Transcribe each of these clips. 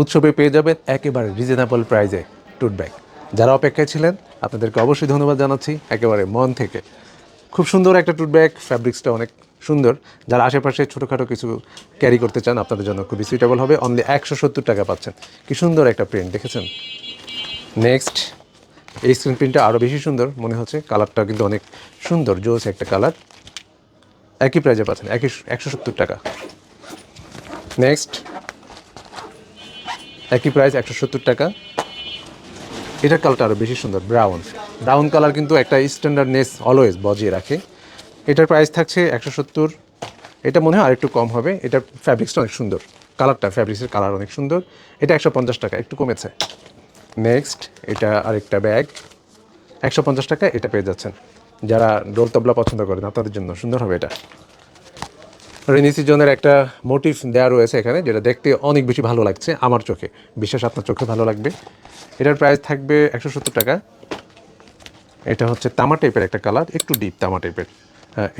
উৎসবে পেয়ে যাবেন একেবারে রিজনেবল প্রাইসে টুট ব্যাগ। যারা অপেক্ষায় ছিলেন আপনাদেরকে অবশ্যই ধন্যবাদ জানাচ্ছি একেবারে মন থেকে। খুব সুন্দর একটা টুট ব্যাগ, ফ্যাব্রিক্সটা অনেক সুন্দর। যারা আশেপাশে ছোটোখাটো কিছু ক্যারি করতে চান আপনাদের জন্য খুবই সুইটেবল হবে। অনলি 170 টাকা পাচ্ছেন। কি সুন্দর একটা প্রিন্ট দেখেছেন। নেক্সট, এই স্ক্রিন প্রিন্টটা আরও বেশি সুন্দর মনে হচ্ছে, কালারটা কিন্তু অনেক সুন্দর, জোস একটা কালার। একই প্রাইজে পাচ্ছেন, 170 টাকা। নেক্সট, একই প্রাইস 170 টাকা। এটার কালারটা আরও বেশি সুন্দর, ব্রাউন কালার কিন্তু একটা স্ট্যান্ডার্ডনেস অলওয়েজ বজিয়ে রাখে। এটার প্রাইস থাকছে 170। এটা মনে হয় আরেকটু কম হবে। এটার ফ্যাব্রিক্সটা অনেক সুন্দর, কালারটা, ফ্যাব্রিক্সের কালার অনেক সুন্দর। এটা 150 টাকা, একটু কমেছে। নেক্সট, এটা আরেকটা ব্যাগ, 150 টাকা এটা পেয়ে যাচ্ছেন। যারা ডোল তবলা পছন্দ করেন তাদের জন্য সুন্দর হবে এটা। রেনি সিজনের একটা মোটিভ দেওয়া রয়েছে এখানে, যেটা দেখতে অনেক বেশি ভালো লাগছে আমার চোখে, বিশেষ আপনার চোখে ভালো লাগবে। এটার প্রাইস থাকবে 170 টাকা। এটা হচ্ছে তামা টাইপের একটা কালার, একটু ডিপ তামা টাইপের।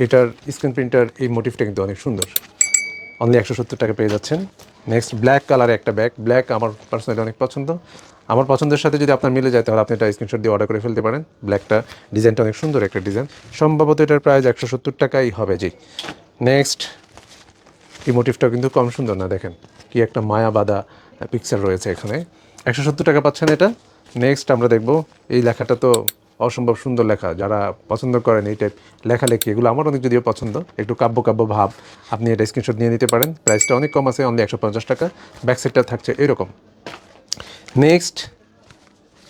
এটার স্ক্রিন প্রিন্টার এই মোটিভটা কিন্তু অনেক সুন্দর। অনলি 170 টাকা পেয়ে যাচ্ছেন। নেক্সট, ব্ল্যাক কালারে একটা ব্যাগ। ব্ল্যাক আমার পার্সোনালি অনেক পছন্দ। আমার পছন্দের সাথে যদি আপনার মিলে যায় তাহলে আপনি এটা স্ক্রিনশট দিয়ে অর্ডার করে ফেলতে পারেন। ব্ল্যাকটা ডিজাইনটা অনেক সুন্দর একটা ডিজাইন। সম্ভবত এটার প্রাইস 170 টাকাই হবে। জি। নেক্সট, এই মোটিভটাও কিন্তু কম সুন্দর না, দেখেন কি একটা মায়াবাদা পিকচার রয়েছে এখানে। 170 টাকা পাচ্ছেন এটা। নেক্সট আমরা দেখব, এই লেখাটা তো অসম্ভব সুন্দর লেখা। যারা পছন্দ করেন এই টাইপ লেখালেখি, এগুলো আমার অনেক যদিও পছন্দ, একটু কাব্য কাব্য ভাব, আপনি এটা স্ক্রিনশট নিয়ে নিতে পারেন। প্রাইসটা অনেক কম আছে, অনলি 150 টাকা। ব্যাক সাইডটা থাকছে এরকম। নেক্সট,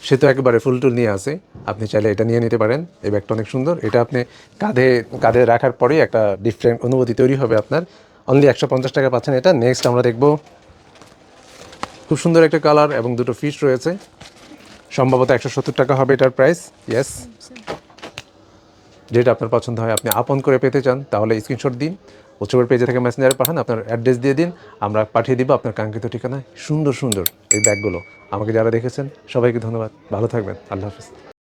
সে তো একেবারে ফুল টুল নিয়ে আসে, আপনি চাইলে এটা নিয়ে নিতে পারেন। এই ব্যাগটা অনেক সুন্দর। এটা আপনি কাঁধে কাঁধে রাখার পরেই একটা ডিফারেন্ট অনুভূতি তৈরি হবে আপনার। অনলি 150 টাকা পাচ্ছেন এটা। নেক্সট আমরা দেখব, খুব সুন্দর একটা কালার এবং দুটো ফিশ রয়েছে। সম্ভবত 170 টাকা হবে এটার প্রাইস। ইয়েস, যেটা আপনার পছন্দ হয়, আপনি আপন করে পেতে চান তাহলে স্ক্রিনশট দিন, উৎসবের পেজে থেকে মেসেঞ্জারে পাঠান, আপনার অ্যাড্রেস দিয়ে দিন, আমরা পাঠিয়ে দিব আপনার কাঙ্ক্ষিত ঠিকানায় সুন্দর সুন্দর এই ব্যাগগুলো। আমাকে যারা দেখেছেন সবাইকে ধন্যবাদ, ভালো থাকবেন, আল্লাহ হাফিজ।